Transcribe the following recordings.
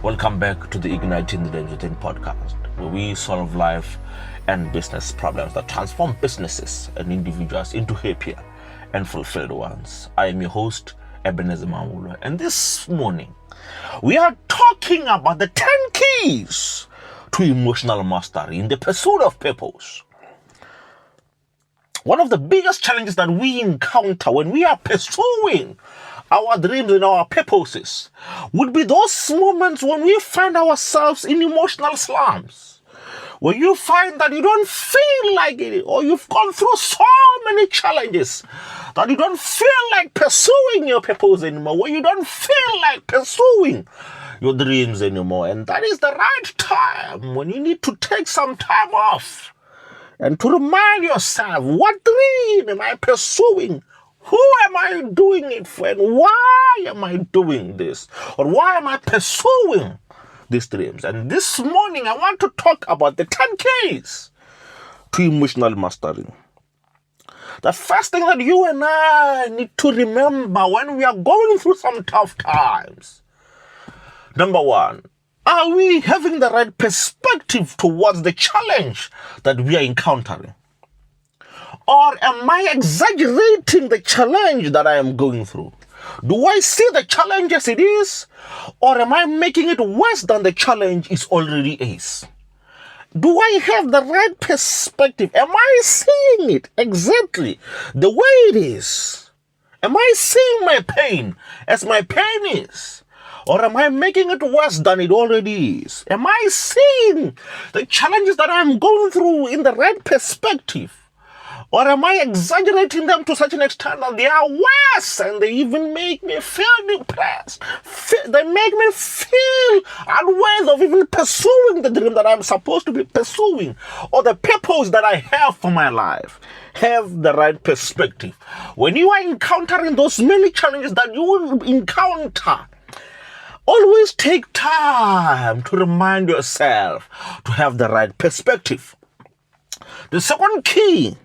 Welcome back to the Igniting the Dreams Within podcast, where we solve life and business problems that transform businesses and individuals into happier and fulfilled ones. I am your host, Ebenezer Mawulo, and this morning we are talking about the 10 keys to emotional mastery in the pursuit of purpose. One of the biggest challenges that we encounter when we are pursuing our dreams and our purposes would be those moments when we find ourselves in emotional slumps, where you find that you don't feel like it, or you've gone through so many challenges that you don't feel like pursuing your purpose anymore, where you don't feel like pursuing your dreams anymore. And that is the right time when you need to take some time off and to remind yourself, what dream am I pursuing? Who am I doing it for? And why am I doing this? Or why am I pursuing these dreams? And this morning, I want to talk about the 10 keys to emotional mastery. The first thing that you and I need to remember when we are going through some tough times. Number one, are we having the right perspective towards the challenge that we are encountering? Or am I exaggerating the challenge that I am going through? Do I see the challenge as it is? Or am I making it worse than the challenge is already is? Do I have the right perspective? Am I seeing it exactly the way it is? Am I seeing my pain as my pain is? Or am I making it worse than it already is? Am I seeing the challenges that I'm going through in the right perspective? Or am I exaggerating them to such an extent that they are worse and they even make me feel depressed? They make me feel unworthy of even pursuing the dream that I'm supposed to be pursuing, or the purpose that I have for my life. Have the right perspective. When you are encountering those many challenges that you will encounter, always take time to remind yourself to have the right perspective. The second key: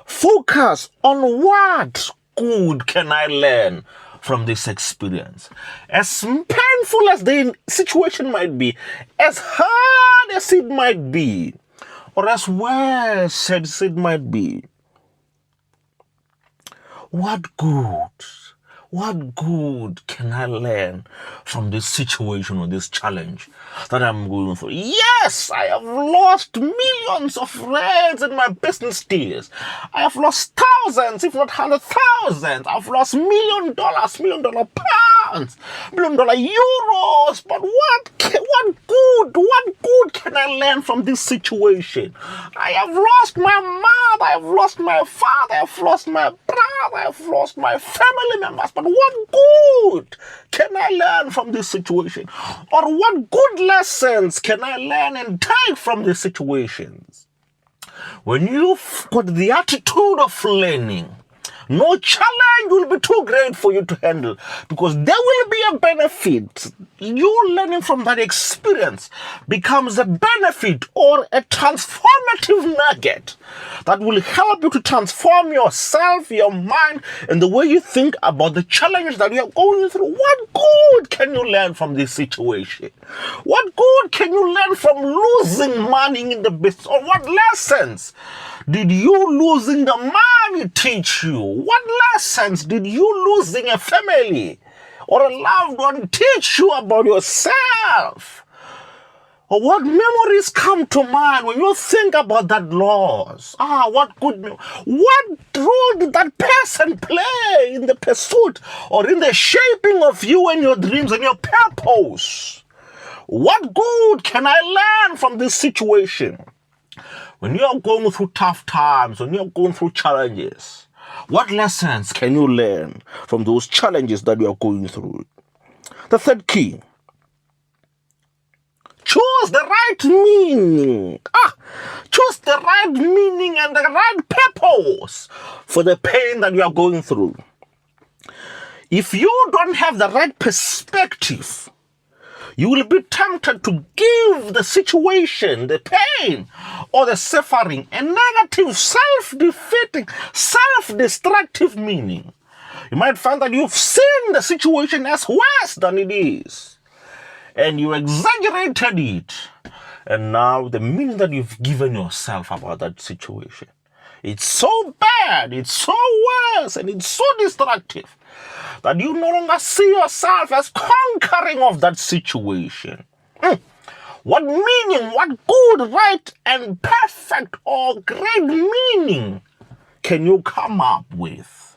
focus on what good can I learn from this experience. As painful as the situation might be, as hard as it might be, or as worse as it might be, what good can I learn from this situation or this challenge that I'm going through? Yes, I have lost millions of friends in my business deals. I have lost thousands, if not 100,000. I've lost $1 million, $1 million pounds, $1 million euros. But what good can I learn from this situation? I have lost my mother, I have lost my father, I have lost my brother, I have lost my family members. But what good can I learn from this situation? Or what good lessons can I learn and take from these situations? When you've got the attitude of learning, no challenge will be too great for you to handle, because there will be a benefit. You learning from that experience becomes a benefit or a transformative nugget that will help you to transform yourself, your mind, and the way you think about the challenge that you are going through. What good can you learn from this situation? What good can you learn from losing money in the business? Or what lessons did you losing the money teach you? What lessons did you losing a family or a loved one teach you about yourself? Or what memories come to mind when you think about that loss? What role did that person play in the pursuit or in the shaping of you and your dreams and your purpose? What good can I learn from this situation? When you are going through tough times, when you are going through challenges, what lessons can you learn from those challenges that you are going through? The third key: choose the right meaning. Choose the right meaning and the right purpose for the pain that you are going through. If you don't have the right perspective, you will be tempted to give the situation, the pain, or the suffering a negative, self-defeating, self-destructive meaning. You might find that you've seen the situation as worse than it is. and you exaggerated it. And now the meaning that you've given yourself about that situation, it's so bad, it's so worse, and it's so destructive that you no longer see yourself as conquering of that situation. What meaning, what good, right, and perfect or great meaning can you come up with?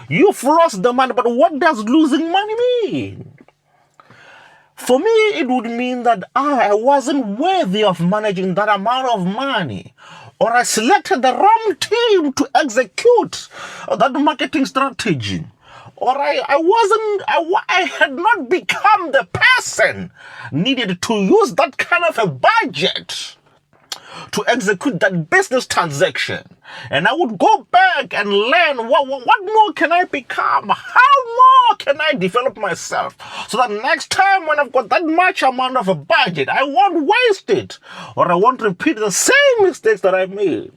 You've lost the money, but what does losing money mean? For me, it would mean that I wasn't worthy of managing that amount of money, or I selected the wrong team to execute that marketing strategy, or I had not become the person needed to use that kind of a budget to execute that business transaction. And I would go back and learn what more can I become? How more can I develop myself? So that next time when I've got that much amount of a budget, I won't waste it, or I won't repeat the same mistakes that I made.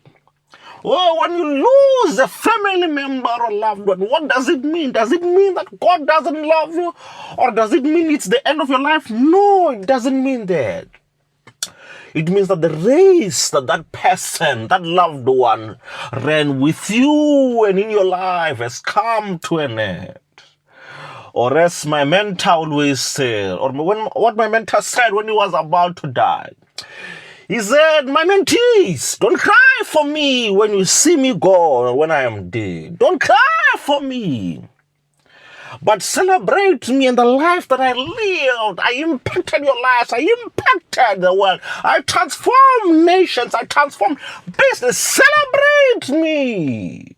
Well, when you lose a family member or loved one, what does it mean? Does it mean that God doesn't love you? Or does it mean it's the end of your life? No, it doesn't mean that. It means that the race that person, that loved one, ran with you and in your life has come to an end. Or as my mentor always said, or what my mentor said when he was about to die. He said, my mentees, don't cry for me when you see me go or when I am dead. Don't cry for me, but celebrate me and the life that I lived. I impacted your lives. I impacted the world. I transformed nations. I transformed business. Celebrate me.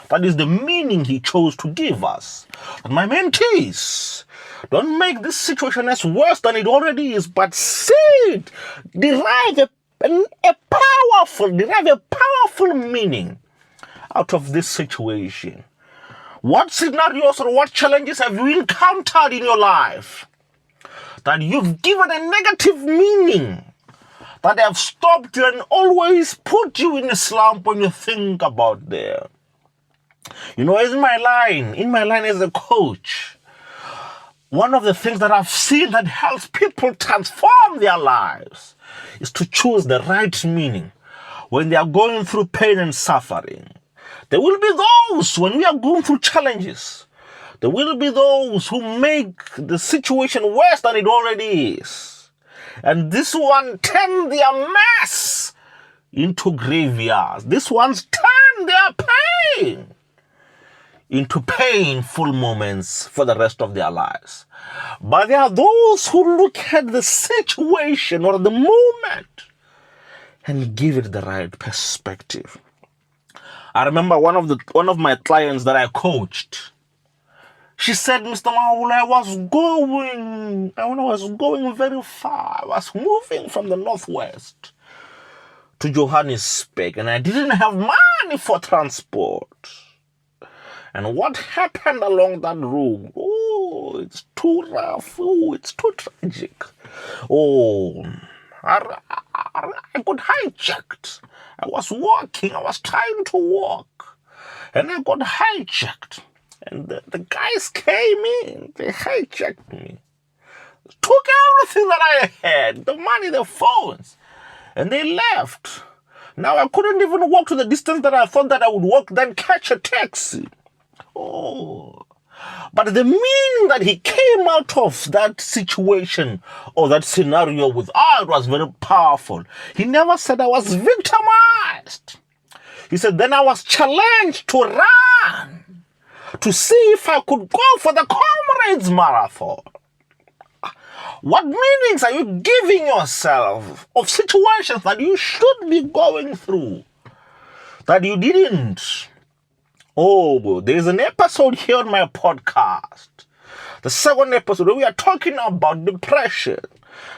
That is the meaning he chose to give us. And my mentees, don't make this situation as worse than it already is, but see it. Derive a powerful meaning out of this situation. What scenarios or what challenges have you encountered in your life that you've given a negative meaning, that have stopped you and always put you in a slump when you think about them? You know, in my line as a coach, one of the things that I've seen that helps people transform their lives is to choose the right meaning when they are going through pain and suffering. There will be those when we are going through challenges. There will be those who make the situation worse than it already is. And this one turn their mess into graveyards. This one's turn their pain into painful moments for the rest of their lives. But there are those who look at the situation or the moment and give it the right perspective. I remember one of my clients that I coached. She said, Mr. Maul, I was going very far. I was moving from the northwest to Johannesburg, and I didn't have money for transport. And what happened along that road? Oh, it's too rough. Oh, it's too tragic. Oh, I got hijacked. I was walking. I was trying to walk. And I got hijacked. And the guys came in. They hijacked me. Took everything that I had. The money, the phones. And they left. Now I couldn't even walk to the distance that I thought that I would walk, then catch a taxi. Oh, but the meaning that he came out of that situation or that scenario with, it was very powerful. He never said I was victimized. He said, then I was challenged to run, to see if I could go for the Comrades Marathon. What meanings are you giving yourself of situations that you should be going through, that you didn't? Oh, there's an episode here on my podcast, the second episode, where we are talking about depression.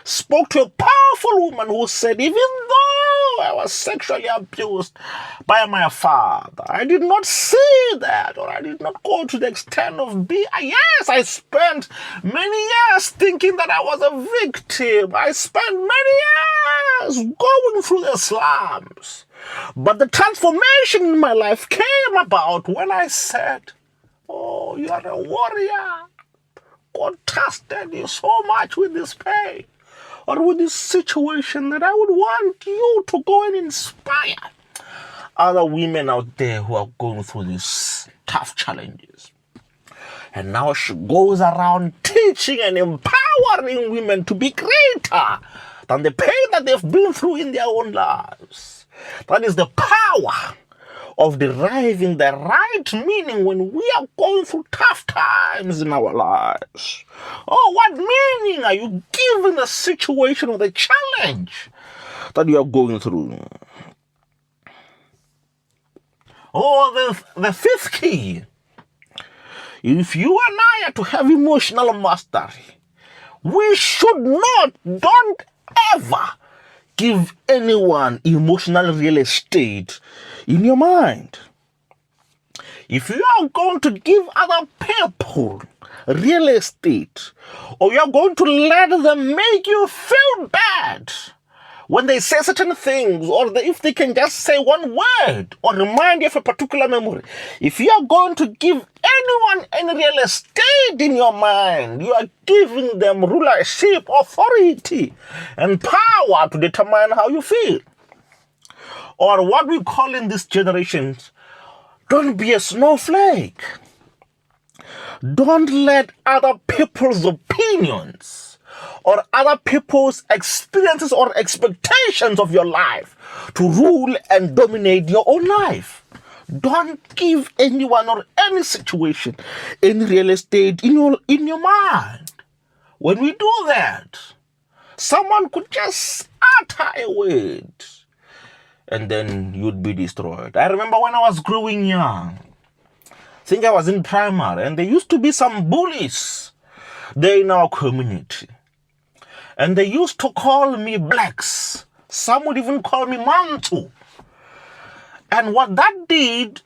Spoke to a powerful woman who said, even though I was sexually abused by my father, I did not see that, or I did not go to the extent of yes, I spent many years thinking that I was a victim. I spent many years going through the slums. But the transformation in my life came about when I said, oh, you are a warrior. God trusted you so much with this pain or with this situation that I would want you to go and inspire other women out there who are going through these tough challenges. And now she goes around teaching and empowering women to be greater than the pain that they've been through in their own lives. That is the power of deriving the right meaning when we are going through tough times in our lives. Oh, what meaning are you giving the situation or the challenge that you are going through? Oh, the fifth key. If you and I are to have emotional mastery, we don't ever give anyone emotional real estate in your mind. If you are going to give other people real estate, or you are going to let them make you feel bad when they say certain things, or if they can just say one word or remind you of a particular memory, if you are going to give anyone any real estate in your mind, you are giving them rulership, authority, and power to determine how you feel. Or what we call in this generation, don't be a snowflake. Don't let other people's opinions or other people's experiences or expectations of your life to rule and dominate your own life. Don't give anyone or any situation any real estate in your mind. When we do that, someone could just utter a word and then you'd be destroyed. I remember when I was growing young, I think I was in primary, and there used to be some bullies there in our community. And they used to call me blacks. Some would even call me Mantu. And what that did,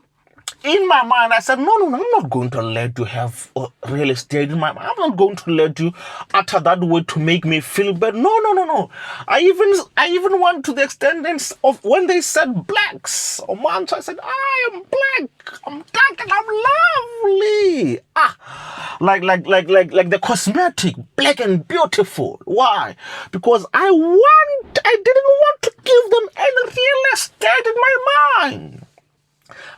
in my mind, I said, no, I'm not going to let you have real estate in my mind. I'm not going to let you utter that word to make me feel bad. No. I even went to the extent of when they said blacks or Mantu, I said, I am black, I'm dark, and I'm lovely. Like the cosmetic, black and beautiful. Why? Because I didn't want to give them any real estate in my mind.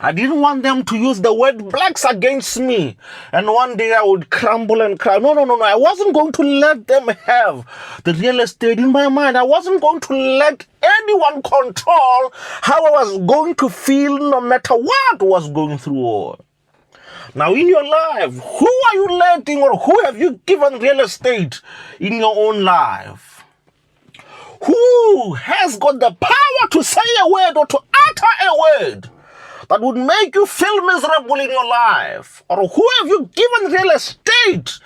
I didn't want them to use the word blacks against me. And one day I would crumble and cry. No. I wasn't going to let them have the real estate in my mind. I wasn't going to let anyone control how I was going to feel no matter what was going through. Now in your life, who are you letting or who have you given real estate in your own life? Who has got the power to say a word or to utter a word that would make you feel miserable in your life? Or who have you given real estate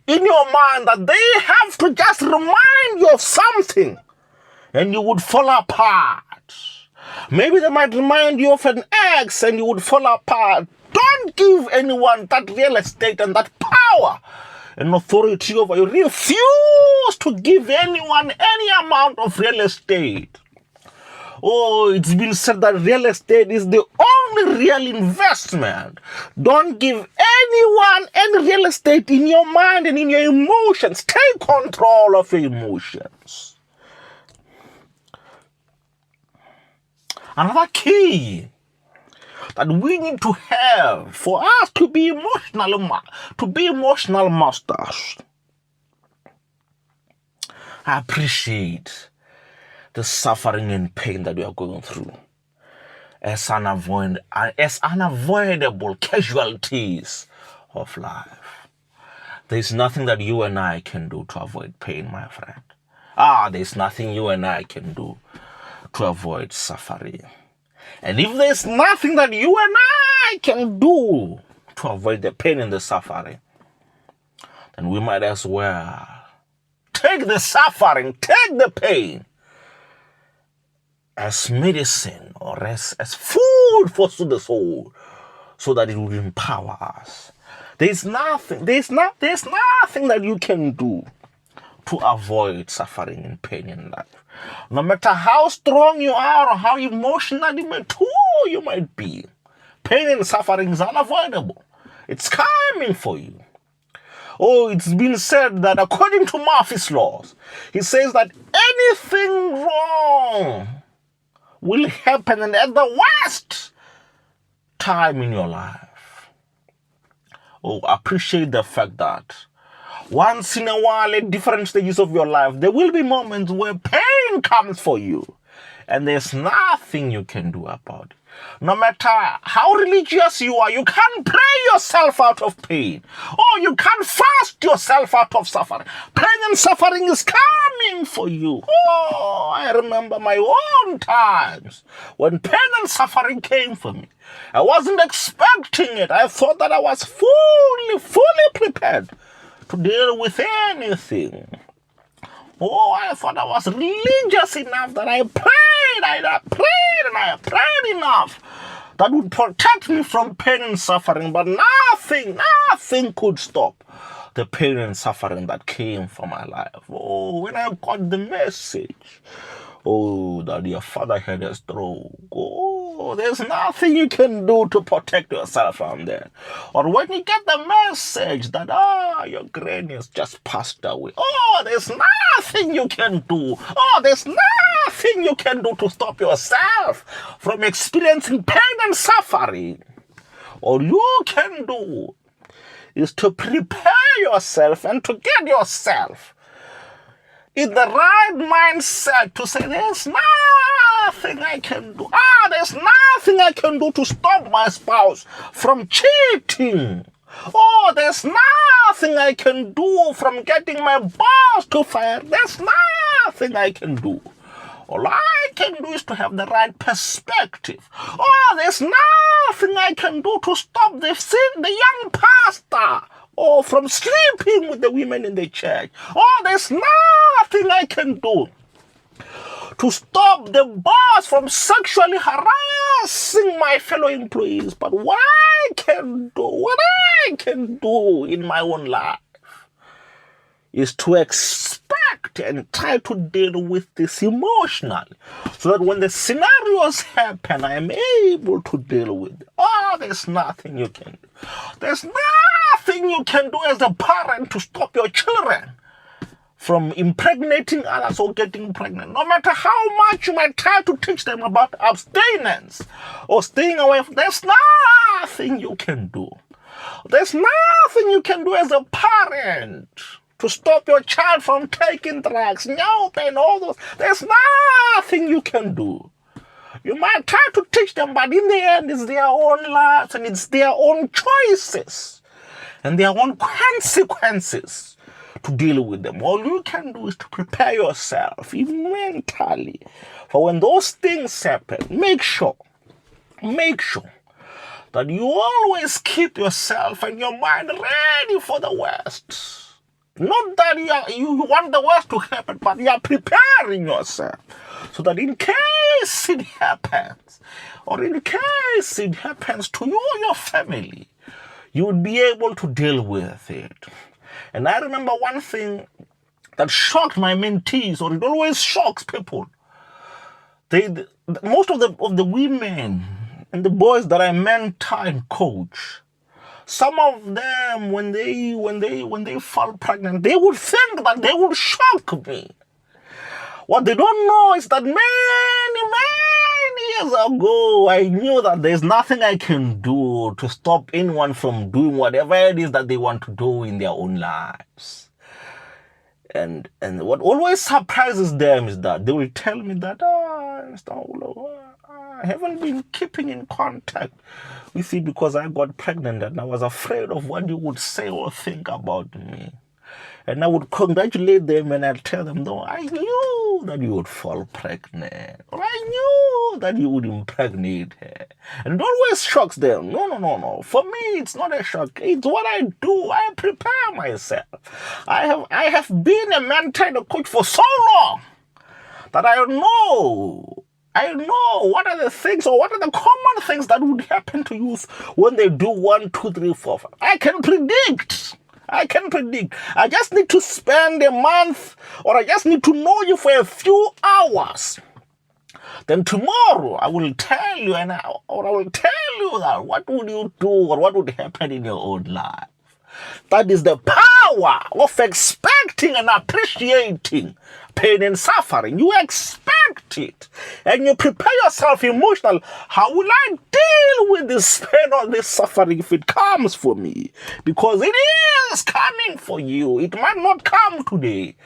in your mind that they have to just remind you of something and you would fall apart? Maybe they might remind you of an ex and you would fall apart. Don't give anyone that real estate and that power and authority over you. Refuse to give anyone any amount of real estate. Oh, it's been said that real estate is the only real investment. Don't give anyone any real estate in your mind and in your emotions. Take control of your emotions. Another key that we need to have for us to be emotional masters. I appreciate the suffering and pain that we are going through as unavoidable casualties of life. There's nothing that you and I can do to avoid pain, my friend. There's nothing you and I can do to avoid suffering. And if there's nothing that you and I can do to avoid the pain and the suffering, then we might as well take the suffering, take the pain as medicine or as food for the soul, so that it will empower us. There's nothing that you can do to avoid suffering and pain in life. No matter how strong you are or how emotionally mature you might be, pain and suffering is unavoidable. It's coming for you. Oh, it's been said that according to Murphy's laws, he says that anything wrong will happen and at the worst time in your life. Oh, appreciate the fact that once in a while, at different stages of your life, there will be moments where pain comes for you. And there's nothing you can do about it. No matter how religious you are, you can't pray yourself out of pain. Or you can't fast yourself out of suffering. Pain and suffering is coming for you. Oh, I remember my own times when pain and suffering came for me. I wasn't expecting it. I thought that I was fully prepared to deal with anything. Oh, I thought I was religious enough that I prayed enough that would protect me from pain and suffering, but nothing could stop the pain and suffering that came from my life. Oh, when I got the message, oh, that your father had a stroke. Oh, there's nothing you can do to protect yourself from that. Or when you get the message that, your granny has just passed away. Oh, there's nothing you can do. Oh, there's nothing you can do to stop yourself from experiencing pain and suffering. All you can do is to prepare yourself and to get yourself in the right mindset to say, there's nothing I can do. There's nothing I can do to stop my spouse from cheating. Oh, there's nothing I can do from getting my boss to fire. There's nothing I can do. All I can do is to have the right perspective. Oh, there's nothing I can do to stop the young pastor from sleeping with the women in the church. Oh, there's nothing I can do to stop the boss from sexually harassing my fellow employees. But what I can do in my own life is to expect and try to deal with this emotionally, so that when the scenarios happen, I am able to deal with it. Oh, there's nothing you can do. There's nothing you can do as a parent to stop your children from impregnating others or getting pregnant. No matter how much you might try to teach them about abstinence or staying away from, there's nothing you can do. There's nothing you can do as a parent to stop your child from taking drugs, and all those. There's nothing you can do. You might try to teach them, but in the end, it's their own lives and it's their own choices and their own consequences to deal with them. All you can do is to prepare yourself mentally for when those things happen. Make sure that you always keep yourself and your mind ready for the worst. Not that you want the worst to happen, but you are preparing yourself so that in case it happens, or in case it happens to you or your family, you would be able to deal with it. And I remember one thing that shocked my mentees, or it always shocks people. Most of the women and the boys that I mentor and coach, some of them, when they fall pregnant, they would think that they would shock me. What they don't know is that many years ago, I knew that there's nothing I can do to stop anyone from doing whatever it is that they want to do in their own lives. And what always surprises them is that they will tell me that, I haven't been keeping in contact with you because I got pregnant and I was afraid of what you would say or think about me. And I would congratulate them and I'd tell them, no, I knew that you would fall pregnant. Or I knew that you would impregnate her. And it always shocks them. No. For me, it's not a shock. It's what I do. I prepare myself. I have been a mentor and a coach for so long that I know what are the things or what are the common things that would happen to youth when they do 1, 2, 3, 4, 5. I can predict. I just need to spend a month, or I just need to know you for a few hours. Then tomorrow I will tell you, that what would you do or what would happen in your own life. That is the power power of expecting and appreciating pain and suffering. You expect it and you prepare yourself emotionally. How will I deal with this pain or this suffering if it comes for me? Because it is coming for you. It might not come today.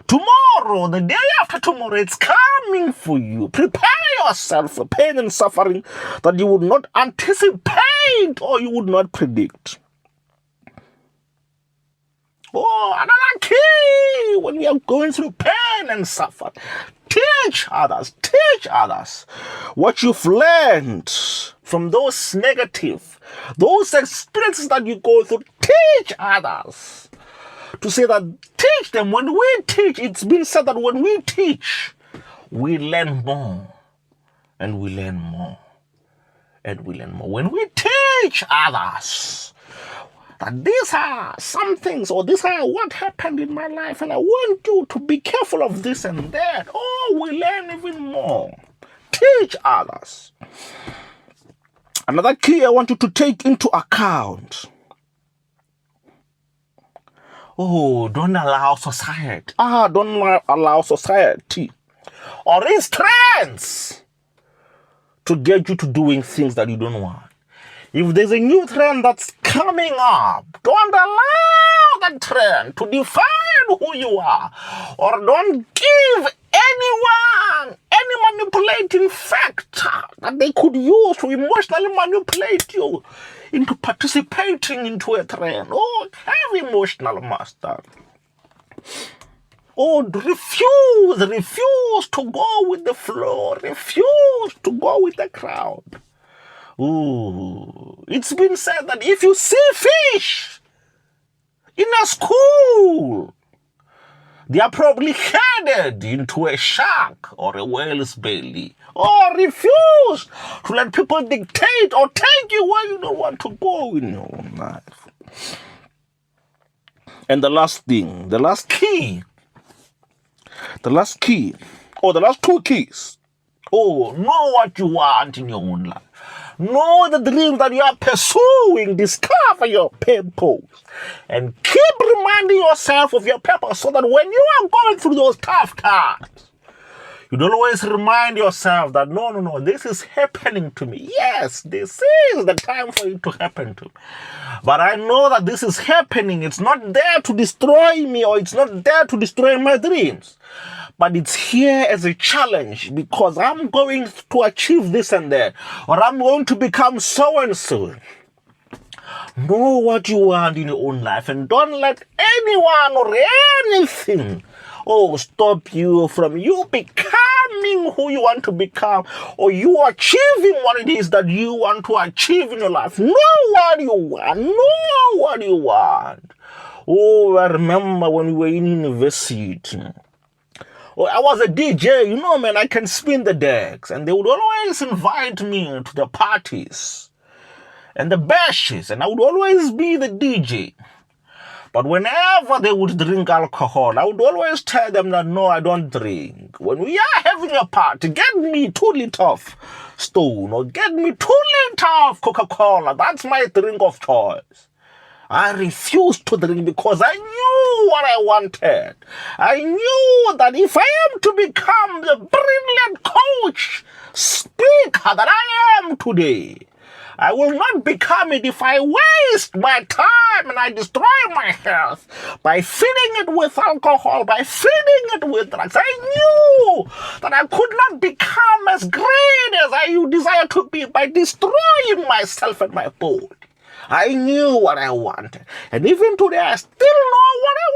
Tomorrow, the day after tomorrow, it's coming for you. Prepare yourself for pain and suffering that you would not anticipate or you would not predict. Oh, another key when we are going through pain and suffering. Teach others what you've learned from those those experiences that you go through. Teach others. To say that, teach them. When we teach, it's been said that when we teach, we learn more. And we learn more. And we learn more. When we teach others that these are some things, or these are what happened in my life, and I want you to be careful of this and that, oh, we learn even more. Teach others. Another key I want you to take into account. Oh, don't allow society or its trends to get you to doing things that you don't want. If there's a new trend that's coming up, don't allow that trend to define who you are. Or don't give anyone any manipulating factor that they could use to emotionally manipulate you into participating into a trend. Oh, have emotional master. Oh, refuse to go with the flow. Refuse to go with the crowd. Ooh, it's been said that if you see fish in a school, they are probably headed into a shark or a whale's belly. Or refuse to let people dictate or take you where you don't want to go in your own life. And the last two keys. Oh, know what you want in your own life. Know the dream that you are pursuing. Discover your purpose. And keep reminding yourself of your purpose so that when you are going through those tough times, you'd always remind yourself that no, this is happening to me. Yes, this is the time for it to happen to me. But I know that this is happening. It's not there to destroy me, or it's not there to destroy my dreams. But it's here as a challenge because I'm going to achieve this and that, or I'm going to become so and so. Know what you want in your own life and don't let anyone or anything stop you from you becoming who you want to become, or you achieving what it is that you want to achieve in your life. Know what you want. Oh, I remember when we were in university. Oh, I was a DJ, man, I can spin the decks, and they would always invite me to the parties and the bashes, and I would always be the DJ. But whenever they would drink alcohol, I would always tell them that, no, I don't drink. When we are having a party, get me 2 liters of Stone or get me 2 liters of Coca-Cola. That's my drink of choice. I refused to drink because I knew what I wanted. I knew that if I am to become the brilliant coach, speaker that I am today, I will not become it if I waste my time and I destroy my health by feeding it with alcohol, by feeding it with drugs. I knew that I could not become as great as I desire to be by destroying myself and my body. I knew what I wanted. And even today, I still know what I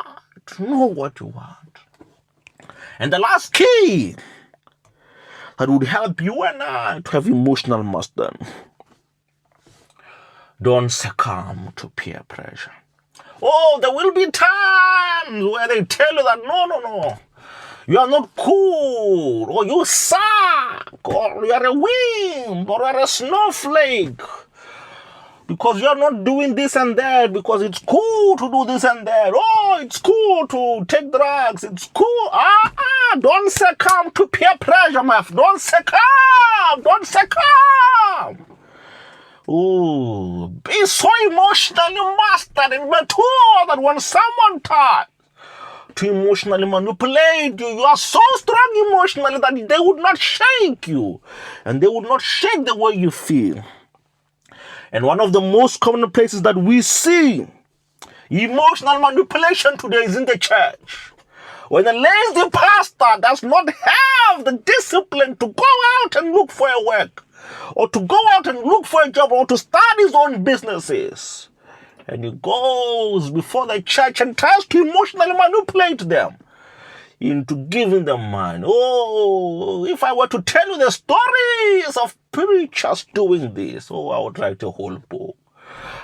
want. Know what you want. And the last key that would help you and I to have emotional mastery. Don't succumb to peer pressure. Oh, there will be times where they tell you that, no, you are not cool, or you suck, or you are a wimp, or you are a snowflake, because you are not doing this and that, because it's cool to do this and that. Oh, it's cool to take drugs. It's cool. Don't succumb to peer pressure, my friend. Don't succumb. Oh, be so emotionally mastered and mature that when someone tries to emotionally manipulate you, you are so strong emotionally that they would not shake you and they would not shake the way you feel. And one of the most common places that we see emotional manipulation today is in the church. When the lazy pastor does not have the discipline to go out and look for a work, or to go out and look for a job, or to start his own businesses, and he goes before the church and tries to emotionally manipulate them into giving them money. Oh, if I were to tell you the stories of preachers doing this, oh, I would write a whole book.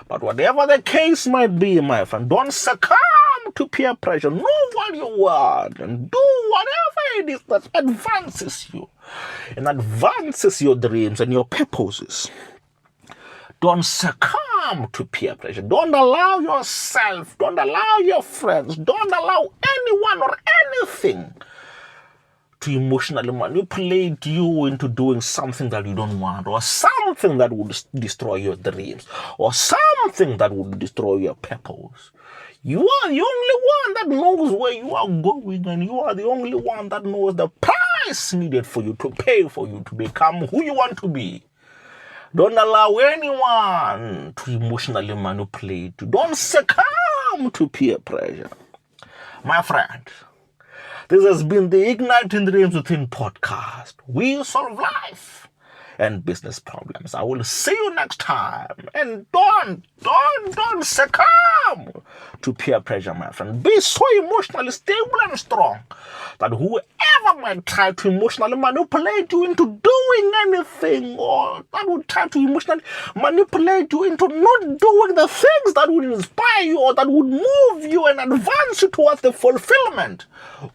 But whatever the case might be, my friend, don't succumb to peer pressure. Know what you want and do whatever it is that advances you and advances your dreams and your purposes. Don't succumb to peer pressure. Don't allow yourself, don't allow your friends, don't allow anyone or anything to emotionally manipulate you into doing something that you don't want, or something that would destroy your dreams, or something that would destroy your purpose. You are the only one that knows where you are going, and you are the only one that knows the price needed for you to pay for you to become who you want to be. Don't allow anyone to emotionally manipulate you. Don't succumb to peer pressure. My friend, this has been the Igniting Dreams Within podcast. We solve life and business problems. I will see you next time. And don't succumb to peer pressure, my friend. Be so emotionally stable and strong that whoever might try to emotionally manipulate you into doing anything, or that would try to emotionally manipulate you into not doing the things that would inspire you or that would move you and advance you towards the fulfillment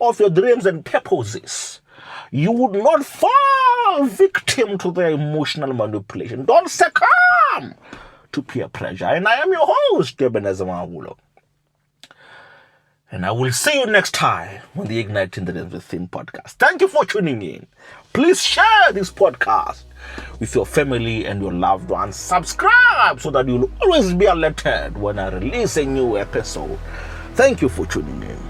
of your dreams and purposes, you would not fall victim to their emotional manipulation. Don't succumb to peer pressure. And I am your host, Ebenezer Mawulo. And I will see you next time on the Igniting Dreams Within podcast. Thank you for tuning in. Please share this podcast with your family and your loved ones. Subscribe so that you'll always be alerted when I release a new episode. Thank you for tuning in.